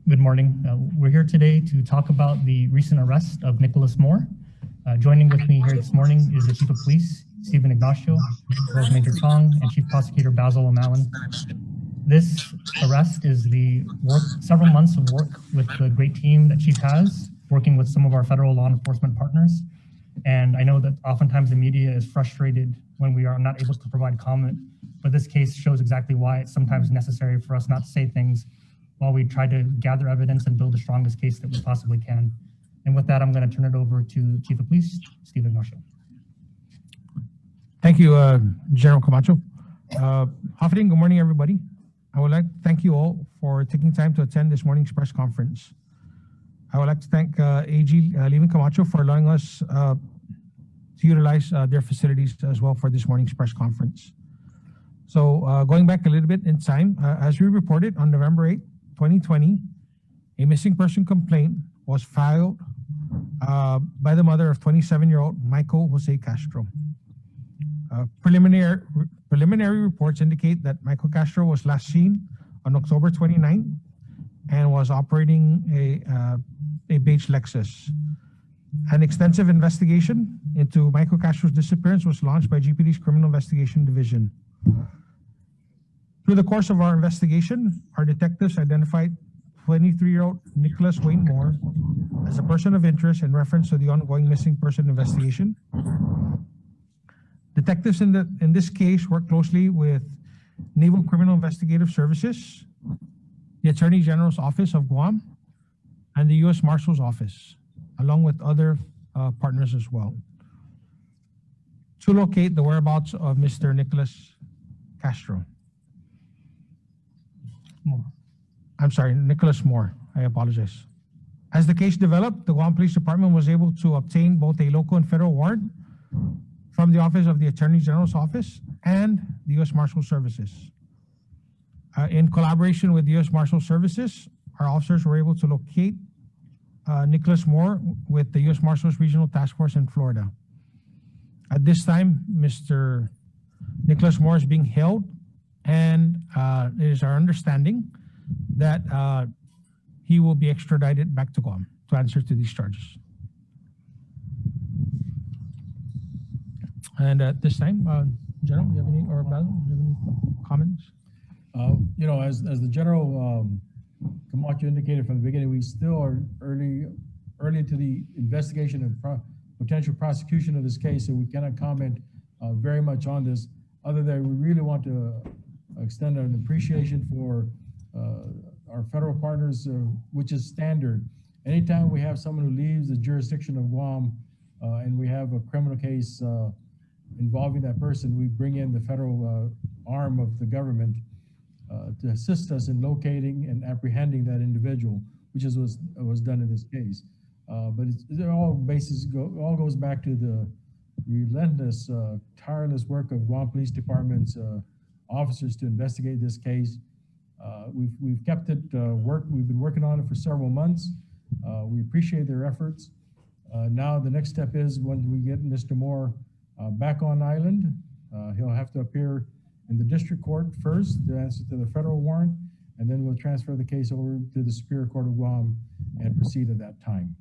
Good morning. We're here today to talk about the recent arrest of Nicholas Moore. Joining with me here this morning is the Chief of Police, Stephen Ignacio, as well as Major Tong and Chief Prosecutor Basil O'Malley. This arrest is the work, several months of work with the great team that Chief has, working with some of our federal law enforcement partners. And I know that oftentimes the media is frustrated when we are not able to provide comment, but this case shows exactly why it's sometimes necessary for us not to say things while we try to gather evidence and build the strongest case that we possibly can. And with that, I'm going to turn it over to Chief of Police, Stephen Ignacio. Thank you, General Camacho. Good morning, everybody. I would like to thank you all for taking time to attend this morning's press conference. I would like to thank AG Levin Camacho for allowing us to utilize their facilities as well for this morning's press conference. So going back a little bit in time, as we reported on November 8, 2020, a missing person complaint was filed by the mother of 27-year-old Michael Jose Castro. Preliminary reports indicate that Michael Castro was last seen on October 29 and was operating a beige Lexus. An extensive investigation into Michael Castro's disappearance was launched by GPD's Criminal Investigation Division. Through the course of our investigation, our detectives identified 23-year-old Nicholas Wayne Moore as a person of interest in reference to the ongoing missing person investigation. Detectives in this case work closely with Naval Criminal Investigative Services, the Attorney General's Office of Guam, and the U.S. Marshal's Office, along with other partners as well, to locate the whereabouts of Mr. Nicholas Castro. Nicholas Moore. I apologize. As the case developed, the Guam Police Department was able to obtain both a local and federal warrant from the Office of the Attorney General's Office and the U.S. Marshal Services. In collaboration with the U.S. Marshal Services, our officers were able to locate Nicholas Moore with the U.S. Marshal's Regional Task Force in Florida. At this time, Mr. Nicholas Moore is being held, and it is our understanding that he will be extradited back to Guam to answer to these charges. And at this time, General, do you have any, or Basil, do you have any comments? You know, as the General Camacho indicated from the beginning, we still are early into the investigation and potential prosecution of this case, so we cannot comment very much on this, other than we really want to extend an appreciation for our federal partners, which is standard. Anytime we have someone who leaves the jurisdiction of Guam and we have a criminal case involving that person, we bring in the federal arm of the government to assist us in locating and apprehending that individual, which is what was done in this case. But it all goes back to the relentless, tireless work of Guam Police Department's officers to investigate this case. We've kept it we've been working on it for several months. We appreciate their efforts. Now the next step is when we get Mr. Moore back on island, he'll have to appear in the district court first to answer to the federal warrant, and then we'll transfer the case over to the Superior Court of Guam and proceed at that time.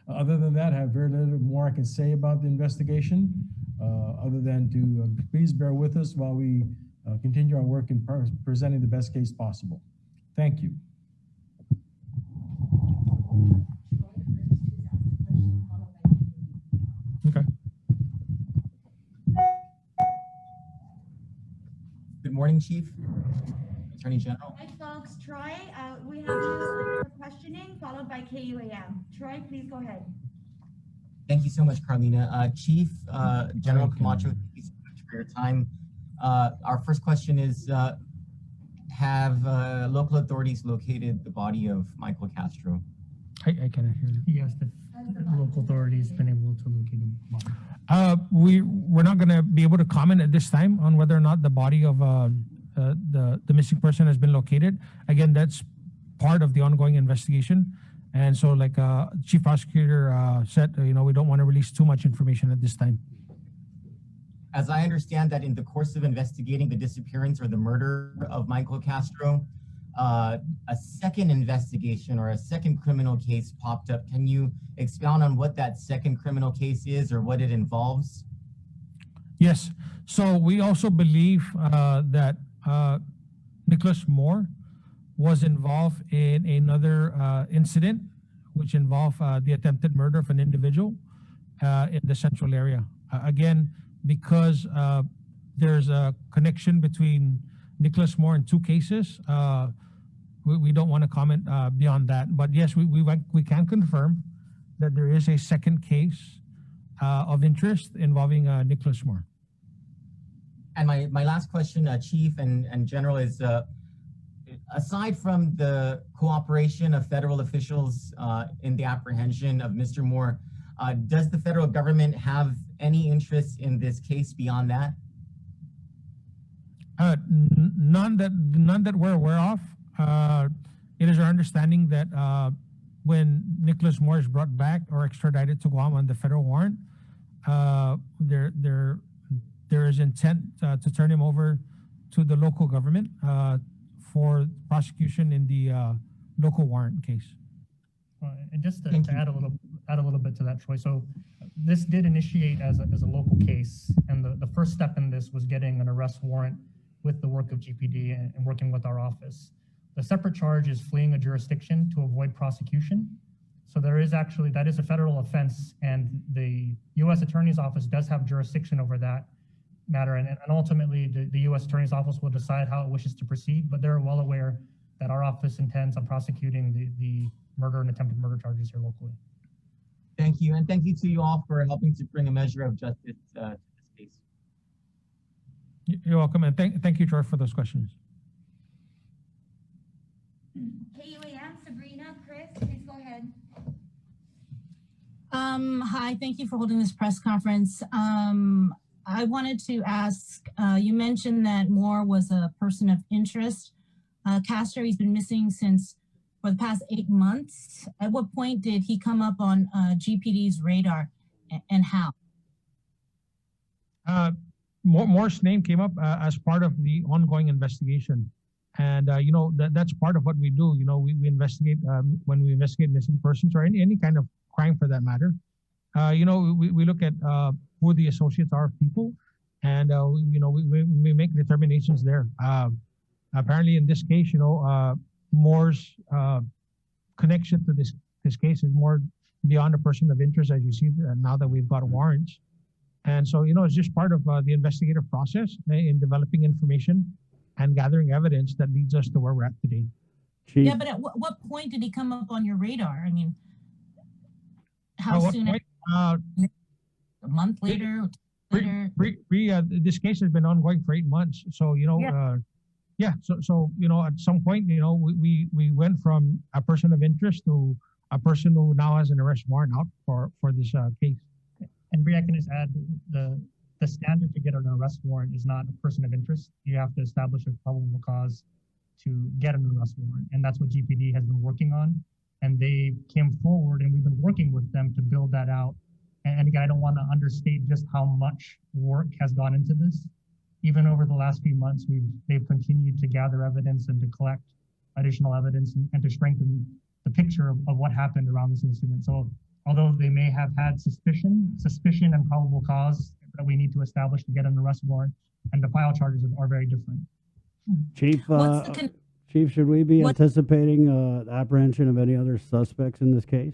Other than that, I have very little more I can say about the investigation, other than to please bear with us while we continue our work in presenting the best case possible. Thank you. Okay. Good morning, Chief, Attorney General. Hi, folks. Troy, we have you for questioning, followed by KUAM. Troy, please go ahead. Thank you so much, Carlina. Chief, General Camacho, thank you so much for your time. Our first question is, have local authorities located the body of Michael Castro? I cannot hear you. He asked if local authorities been able to locate him. We're not going to be able to comment at this time on whether or not the body of the missing person has been located. Again, that's part of the ongoing investigation. And so, like Chief Prosecutor said, we don't want to release too much information at this time. as I understand that in the course of investigating the disappearance or the murder of Michael Castro, a second investigation or a second criminal case popped up. Can you expound on what that second criminal case is or what it involves? Yes. So we also believe that Nicholas Moore was involved in another incident, which involved the attempted murder of an individual in the central area. Again, because there's a connection between Nicholas Moore in two cases, we don't want to comment beyond that. But yes, we can confirm that there is a second case of interest involving Nicholas Moore. And my last question, Chief and General, is aside from the cooperation of federal officials in the apprehension of Mr. Moore, does the federal government have any interest in this case beyond that? None that we're aware of. It is our understanding that when Nicholas Moore is brought back or extradited to Guam on the federal warrant, there is intent to turn him over to the local government for prosecution in the local warrant case. And just to add a little bit to that, Troy. So this did initiate as a local case, and the first step in this was getting an arrest warrant with the work of GPD and working with our office. The separate charge is fleeing a jurisdiction to avoid prosecution. So that is a federal offense, and the U.S. Attorney's Office does have jurisdiction over that matter, and ultimately the U.S. Attorney's Office will decide how it wishes to proceed, but they're well aware that our office intends on prosecuting the murder and attempted murder charges here locally. Thank you, and thank you to you all for helping to bring a measure of justice to this case. You're welcome, and thank you, Troy, for those questions. KUAM, Sabrina, Chris, please go ahead. Hi, thank you for holding this press conference. I wanted to ask, you mentioned that Moore was a person of interest. Castro, he's been missing for the past 8 months. At what point did he come up on GPD's radar, and how? Moore's name came up as part of the ongoing investigation. And, that's part of what we do. We investigate when we investigate missing persons or any kind of crime for that matter. We look at who the associates are of people, and, we make determinations there. Apparently in this case, Moore's connection to this case is more beyond a person of interest, as you see now that we've got warrants. And so, it's just part of the investigative process in developing information and gathering evidence that leads us to where we're at today. Chief. Yeah, but at what point did he come up on your radar? I mean, how soon? A month later? This case has been ongoing for 8 months. So, So at some point, we went from a person of interest to a person who now has an arrest warrant out for this case. And Bree, I can just add the standard to get an arrest warrant is not a person of interest. You have to establish a probable cause to get an arrest warrant. And that's what GPD has been working on. And they came forward and we've been working with them to build that out. And again, I don't want to understate just how much work has gone into this. Even over the last few months, they've continued to gather evidence and to collect additional evidence and to strengthen the picture of what happened around this incident. So although they may have had suspicion and probable cause that we need to establish to get an arrest warrant, and the file charges are very different. Chief, Chief, should we be anticipating apprehension of any other suspects in this case?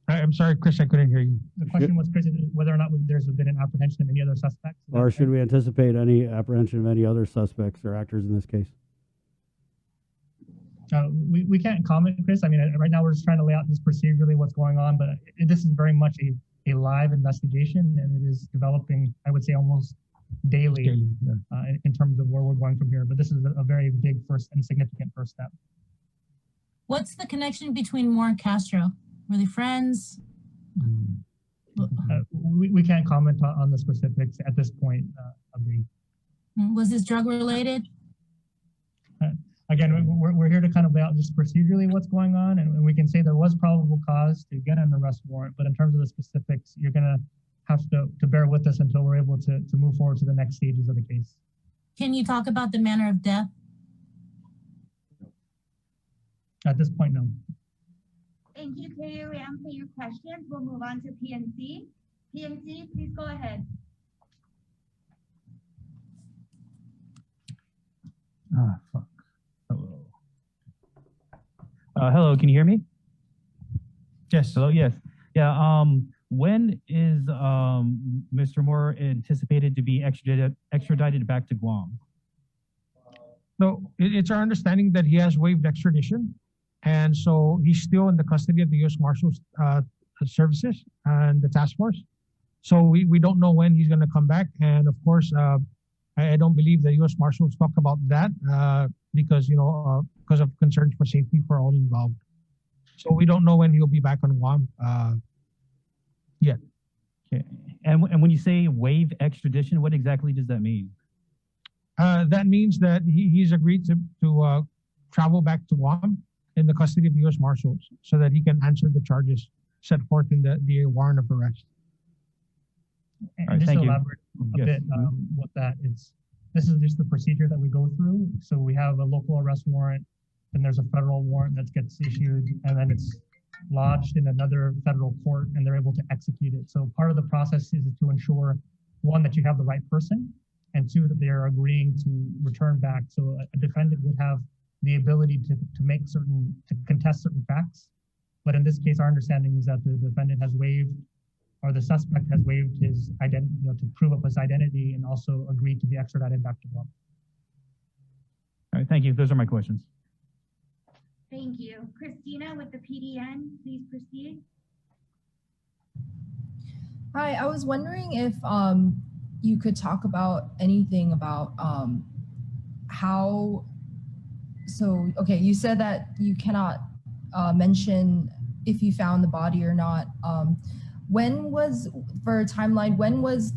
I'm sorry, Chris, I couldn't hear you. The question was, Chris, whether or not there's been an apprehension of any other suspects. Or should we anticipate any apprehension of any other suspects or actors in this case? We can't comment, Chris. I mean, right now we're just trying to lay out just procedurally what's going on, but this is very much a live investigation, and it is developing, I would say, almost daily in terms of where we're going from here. But this is a very big and significant first step. What's the connection between Moore and Castro? Were they friends? We can't comment on the specifics at this point, Bree. Was this drug related? Again, we're here to kind of lay out just procedurally what's going on, and we can say there was probable cause to get an arrest warrant, but in terms of the specifics, you're going to have to bear with us until we're able to move forward to the next stages of the case. Can you talk about the manner of death? At this point, no. Thank you, KUAM, for your questions. We'll move on to PNC. PNC, please go ahead. Fuck. Hello. Hello, can you hear me? Yes. Hello, yes. Yeah, when is Mr. Moore anticipated to be extradited back to Guam? So it's our understanding that he has waived extradition. And so he's still in the custody of the U.S. Marshals Services and the task force. So we don't know when he's going to come back. And of course, I don't believe the U.S. Marshals talk about that because, because of concerns for safety for all involved. So we don't know when he'll be back on Guam yet. Okay. And when you say waive extradition, what exactly does that mean? That means that he's agreed to travel back to Guam in the custody of the U.S. Marshals so that he can answer the charges set forth in the warrant of arrest. And All right, just thank to you. elaborate a Yes. bit with that, this is just the procedure that we go through. So we have a local arrest warrant, then there's a federal warrant that gets issued, and then it's lodged in another federal court, and they're able to execute it. So part of the process is to ensure, one, that you have the right person, and two, that they are agreeing to return back. So a defendant would have the ability to contest certain facts. But in this case, our understanding is that the defendant has waived, or the suspect has waived his identity, to prove up his identity, and also agreed to be extradited back to Guam. All right, thank you. Those are my questions. Thank you. Christina with the PDN, please proceed. Hi, I was wondering if you could talk about anything about how, so, okay, you said that you cannot mention if you found the body or not. When was, for a timeline, when was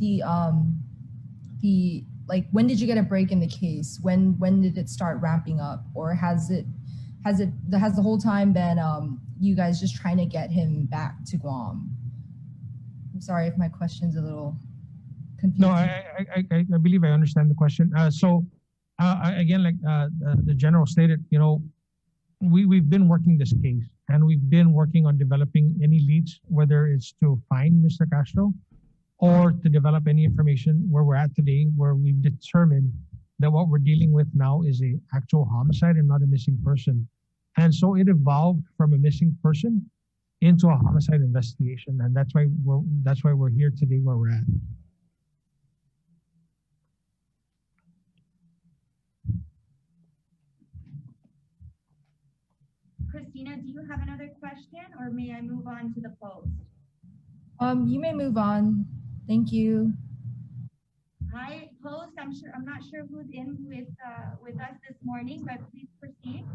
when did you get a break in the case? When did it start ramping up? Or has the whole time been you guys just trying to get him back to Guam? I'm sorry if my question's a little confusing. No, I believe I understand the question. Again, like the general stated, we've been working this case, and we've been working on developing any leads, whether it's to find Mr. Castro or to develop any information where we're at today, where we've determined that what we're dealing with now is a actual homicide and not a missing person. And so it evolved from a missing person into a homicide investigation, and that's why we're here today where we're at. Christina, do you have another question, or may I move on to the post? You may move on. Thank you. Hi, post. I'm not sure who's in with us this morning, but please proceed.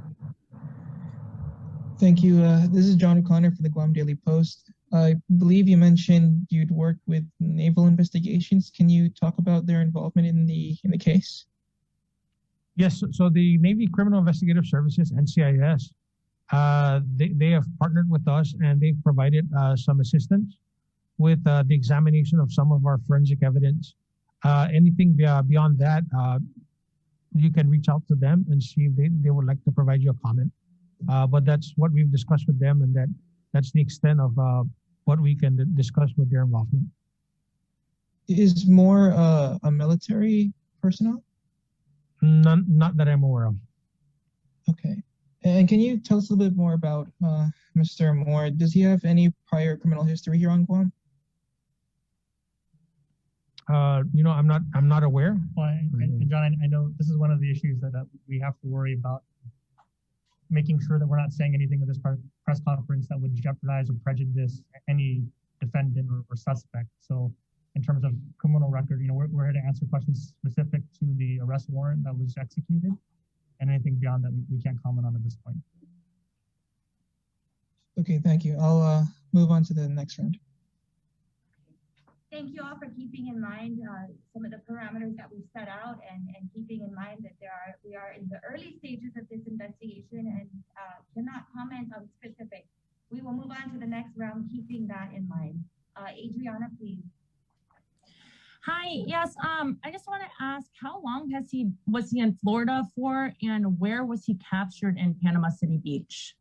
Thank you. This is John O'Connor for the Guam Daily Post. I believe you mentioned you'd worked with naval investigations. Can you talk about their involvement in the case? Yes. So the Navy Criminal Investigative Services, NCIS, they have partnered with us, and they've provided some assistance with the examination of some of our forensic evidence. Anything beyond that, you can reach out to them and see if they would like to provide you a comment. But that's what we've discussed with them, and that's the extent of what we can discuss with their involvement. Is Moore a military personnel? Not that I'm aware of. Okay. And can you tell us a little bit more about Mr. Moore? Does he have any prior criminal history here on Guam? I'm not aware. Well, and John, I know this is one of the issues that we have to worry about, making sure that we're not saying anything at this press conference that would jeopardize or prejudice any defendant or suspect. So in terms of criminal record, we're here to answer questions specific to the arrest warrant that was executed, and anything beyond that we can't comment on at this point. Okay, thank you. I'll move on to the next round. Thank you all for keeping in mind some of the parameters that we've set out, and keeping in mind that we are in the early stages of this investigation and cannot comment on specifics. We will move on to the next round, keeping that in mind. Adriana, please. Hi, yes, I just want to ask, how long was he in Florida for, and where was he captured in Panama City Beach?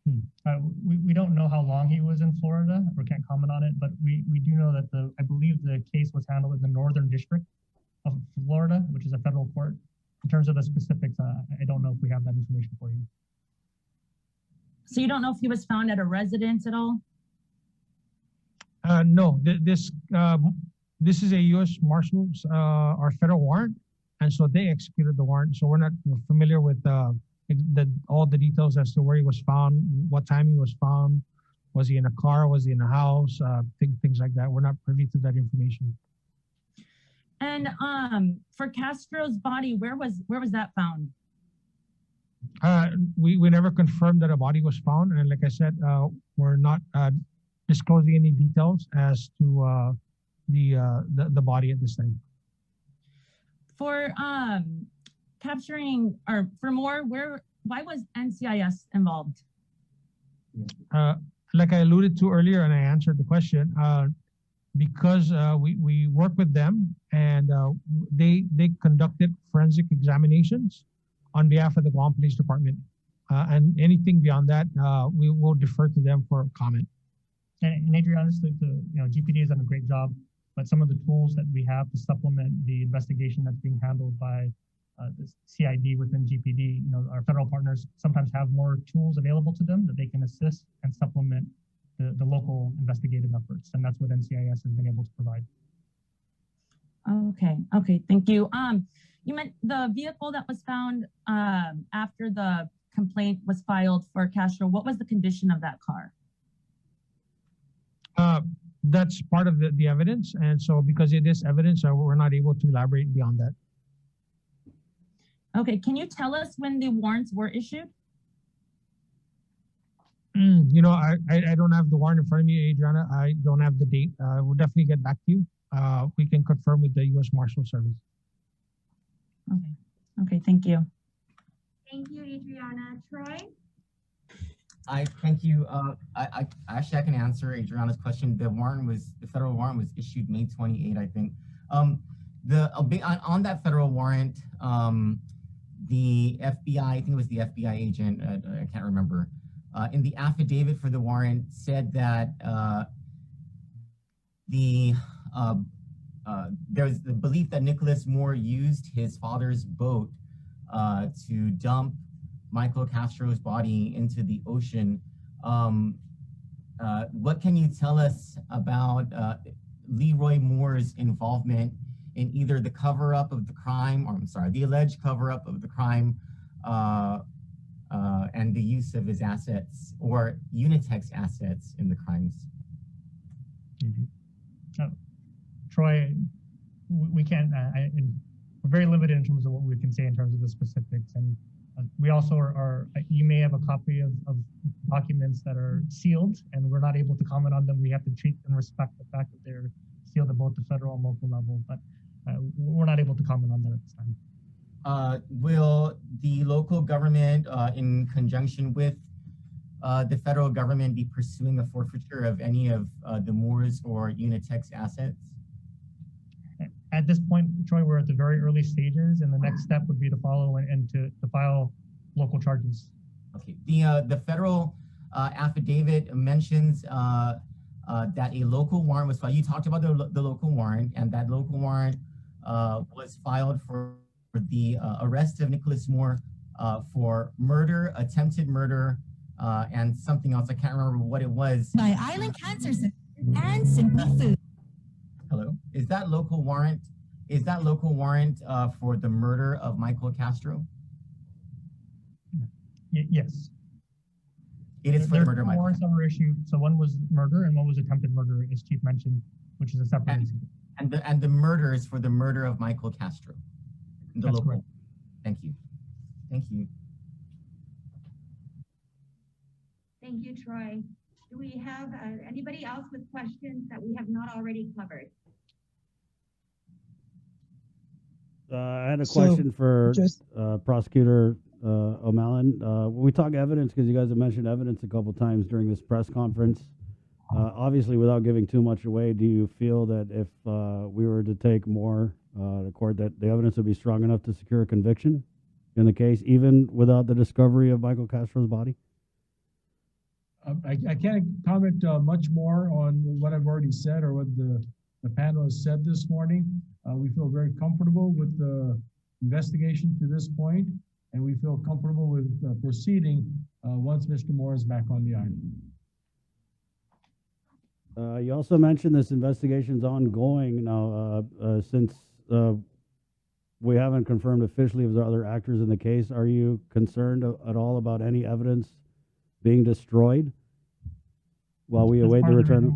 We don't know how long he was in Florida, or can't comment on it, but we do know that I believe the case was handled in the Northern District of Florida, which is a federal court. In terms of the specifics, I don't know if we have that information for you. So you don't know if he was found at a residence at all? No, this is a U.S. Marshals or federal warrant, and so they executed the warrant. So we're not familiar with all the details as to where he was found, what time he was found, was he in a car, was he in a house, things like that. We're not privy to that information. And for Castro's body, where was that found? We never confirmed that a body was found, and like I said, we're not disclosing any details as to the body at this time. For capturing, or for more, why was NCIS involved? Like I alluded to earlier, and I answered the question, because we work with them, and they conducted forensic examinations on behalf of the Guam Police Department, and anything beyond that, we will defer to them for comment. And Adriana, GPD has done a great job, but some of the tools that we have to supplement the investigation that's being handled by the CID within GPD, our federal partners sometimes have more tools available to them that they can assist and supplement the local investigative efforts, and that's what NCIS has been able to provide. Okay, thank you. You meant the vehicle that was found after the complaint was filed for Castro. What was the condition of that car? That's part of the evidence, and so because it is evidence, we're not able to elaborate beyond that. Okay, can you tell us when the warrants were issued? I don't have the warrant in front of me, Adriana. I don't have the date. We'll definitely get back to you. We can confirm with the U.S. Marshal Service. Okay, thank you. Thank you, Adriana. Troy? Thank you. I actually, I can answer Adriana's question. The federal warrant was issued May 28, I think. On that federal warrant, the FBI, I think it was the FBI agent, I can't remember, in the affidavit for the warrant said that there's the belief that Nicholas Moore used his father's boat to dump Michael Castro's body into the ocean. What can you tell us about Leroy Moore's involvement in either the cover-up of the crime, or I'm sorry, the alleged cover-up of the crime, and the use of his assets or Unitech's assets in the crimes? Troy, we can't, we're very limited in terms of what we can say in terms of the specifics. And we also you may have a copy of documents that are sealed, and we're not able to comment on them. We have to treat and respect the fact that they're sealed at both the federal and local level, but we're not able to comment on that at this time. Will the local government, in conjunction with the federal government, be pursuing a forfeiture of any of the Moore's or Unitech's assets? At this point, Troy, we're at the very early stages, and the next step would be to follow and to file local charges. Okay. The federal affidavit mentions that a local warrant was filed. You talked about the local warrant, and that local warrant was filed for the arrest of Nicholas Moore for murder, attempted murder, and something else. I can't remember what it was. By Island Cancer Center and Simple Food. Hello. Is that local warrant for the murder of Michael Castro? Yes. It is for the murder of Michael. Warrants that were issued. So one was murder, and one was attempted murder, as Chief mentioned, which is a separate incident. And the murder is for the murder of Michael Castro. The That's local. correct. Thank you. Thank you. Thank you, Troy. Do we have anybody else with questions that we have not already covered? I had a question for Prosecutor O'Malley. When we talk evidence, because you guys have mentioned evidence a couple times during this press conference, Obviously, without giving too much away, do you feel that if we were to take more to court, that the evidence would be strong enough to secure a conviction in the case, even without the discovery of Michael Castro's body? I can't comment much more on what I've already said or what the panel has said this morning. We feel very comfortable with the investigation to this point, and we feel comfortable with proceeding once Mr. Moore is back on the island. You also mentioned this investigation's ongoing now. Since we haven't confirmed officially if there are other actors in the case, are you concerned at all about any evidence being destroyed while we await the return?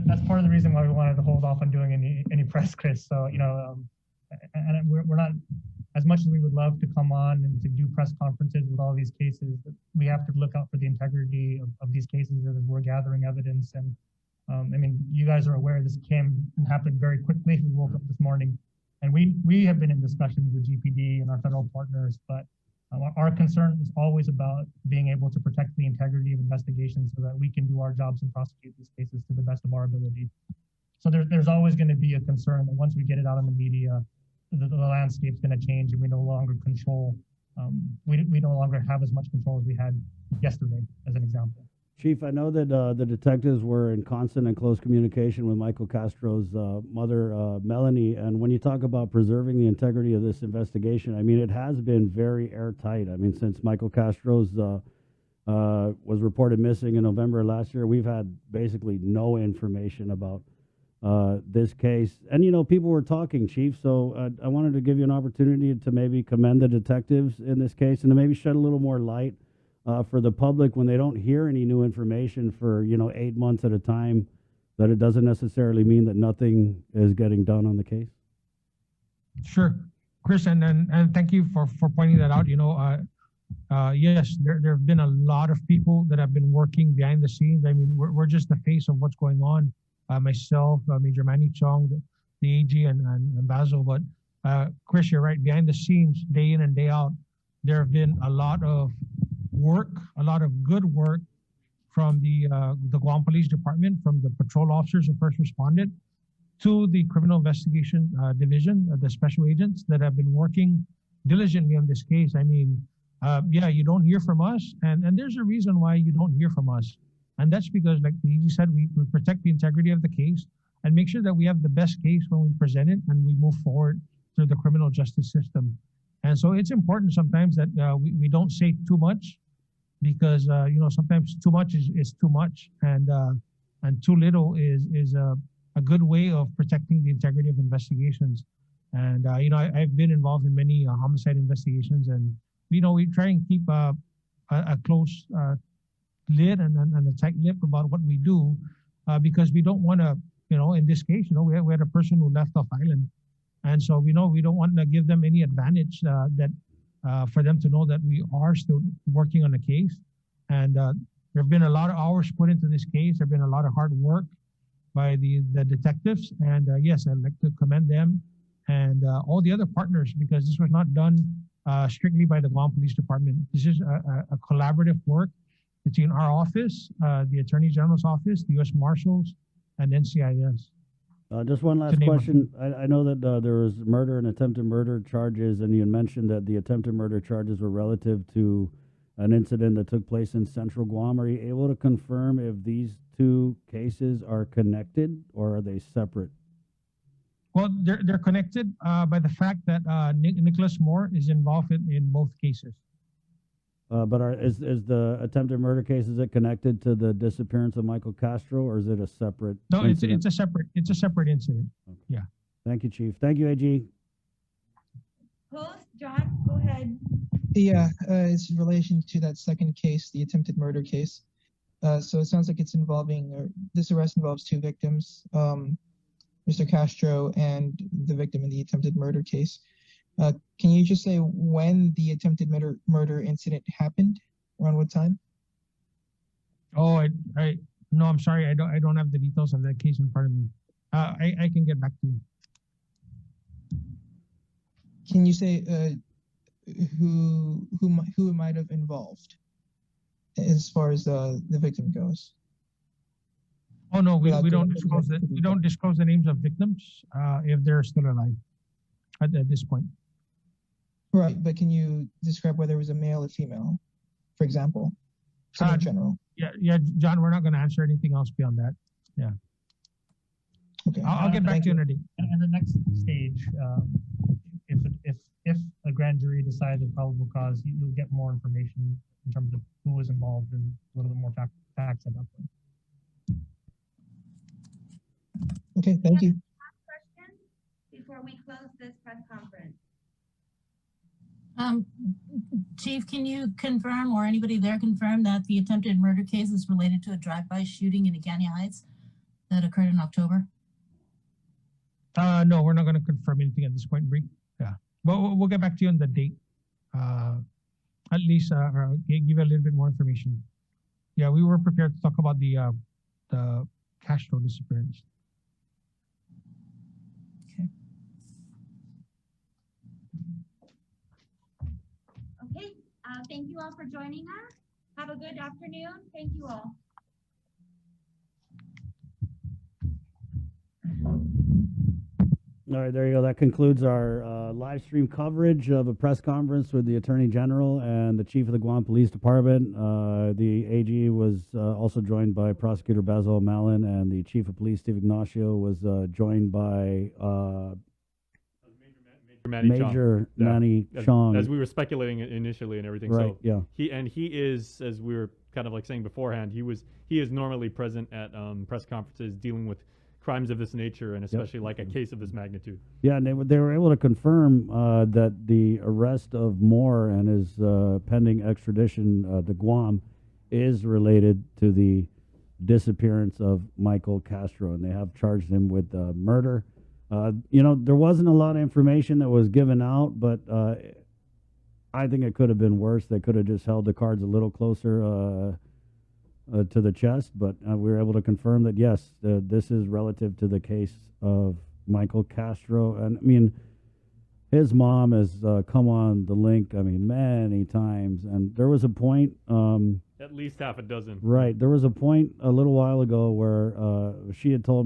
That's part of the reason why we wanted to hold off on doing any press, Chris. So, and we're not, as much as we would love to come on and to do press conferences with all these cases, we have to look out for the integrity of these cases as we're gathering evidence. And you guys are aware this came and happened very quickly. We woke up this morning, and we have been in discussions with GPD and our federal partners, but our concern is always about being able to protect the integrity of investigations so that we can do our jobs and prosecute these cases to the best of our ability. So there's always going to be a concern that once we get it out in the media, the landscape's going to change and we no longer control, we no longer have as much control as we had yesterday, as an example. Chief, I know that the detectives were in constant and close communication with Michael Castro's mother, Melanie, and when you talk about preserving the integrity of this investigation, it has been very airtight. Since Michael Castro's was reported missing in November last year, we've had basically no information about this case. And, people were talking, Chief, so I wanted to give you an opportunity to maybe commend the detectives in this case and to maybe shed a little more light for the public when they don't hear any new information for 8 months at a time, that it doesn't necessarily mean that nothing is getting done on the case. Sure, Chris, and thank you for pointing that out. Yes, there have been a lot of people that have been working behind the scenes. We're just the face of what's going on. Myself, Major Manny Chong, the AG, and Basil. But Chris, you're right. Behind the scenes, day in and day out, there have been a lot of work, a lot of good work from the Guam Police Department, from the patrol officers who first responded, to the Criminal Investigation Division, the special agents that have been working diligently on this case. You don't hear from us, and there's a reason why you don't hear from us. And that's because, like you said, we protect the integrity of the case and make sure that we have the best case when we present it and we move forward through the criminal justice system. And so it's important sometimes that we don't say too much, because sometimes too much is too much, and too little is a good way of protecting the integrity of investigations. And I've been involved in many homicide investigations, and we try and keep a close lid and a tight lip about what we do, because we don't want to, in this case, we had a person who left off island, and so we don't want to give them any advantage that. For them to know that we are still working on the case. And there have been a lot of hours put into this case. There have been a lot of hard work by the detectives. And yes, I'd like to commend them and all the other partners, because this was not done strictly by the Guam Police Department. This is a collaborative work between our office, the Attorney General's office, the U.S. Marshals, and NCIS. Just one last question. I know that there was murder and attempted murder charges, and you mentioned that the attempted murder charges were relative to an incident that took place in Central Guam. Are you able to confirm if these two cases are connected, or are they separate? Well, they're connected by the fact that Nicholas Moore is involved in both cases. But is the attempted murder case, is it connected to the disappearance of Michael Castro, or is it a separate? No, it's a separate incident. Okay. Yeah. Thank you, Chief. Thank you, AG. Host, John, go ahead. Yeah, it's in relation to that second case, the attempted murder case. So it sounds like this arrest involves two victims, Mr. Castro and the victim in the attempted murder case. Can you just say when the attempted murder incident happened? Around what time? Oh, no, I'm sorry. I don't have the details of that case in front of me. I can get back to you. Can you say who it might have involved as far as the victim goes? Oh, no, we without don't going disclose into it. We don't disclose the names of victims, if they're still alive at this point. Right, but can you describe whether it was a male or female, for example? So in general. Yeah, John, we're not gonna answer anything else beyond that. Yeah. Okay. I'll get back Thank to you in a day. And the next stage, if a grand jury decides a probable cause, you'll get more information in terms of who was involved and a little bit more facts at that point. Okay, thank you. Last question before we close this press conference. Chief, can you confirm, or anybody there confirm, that the attempted murder case is related to a drive-by shooting in Agani Heights that occurred in October? No, we're not gonna confirm anything at this point, Bree. Yeah, but we'll get back to you on the date. At least, give you a little bit more information. Yeah, we were prepared to talk about the Castro disappearance. Okay, thank you all for joining us. Have a good afternoon. Thank you all. All right, there you go. That concludes our live stream coverage of a press conference with the Attorney General and the Chief of the Guam Police Department. The AG was also joined by Prosecutor Basil Malin, and the Chief of Police, Steve Ignacio, was joined by Major Manny Chong. As we were speculating initially and everything. Right, so yeah. He is, as we were kind of like saying beforehand, he is normally present at press conferences dealing with crimes of this nature, and especially like a case of this magnitude. Yeah, and they were able to confirm that the arrest of Moore and his pending extradition to Guam is related to the disappearance of Michael Castro, and they have charged him with murder. There wasn't a lot of information that was given out, but I think it could have been worse. They could have just held the cards a little closer to the chest, but we were able to confirm that, yes, this is relative to the case of Michael Castro. And I mean, his mom has come on the link, many times. And there was a point... At least half a dozen. Right. There was a point a little while ago where she had told me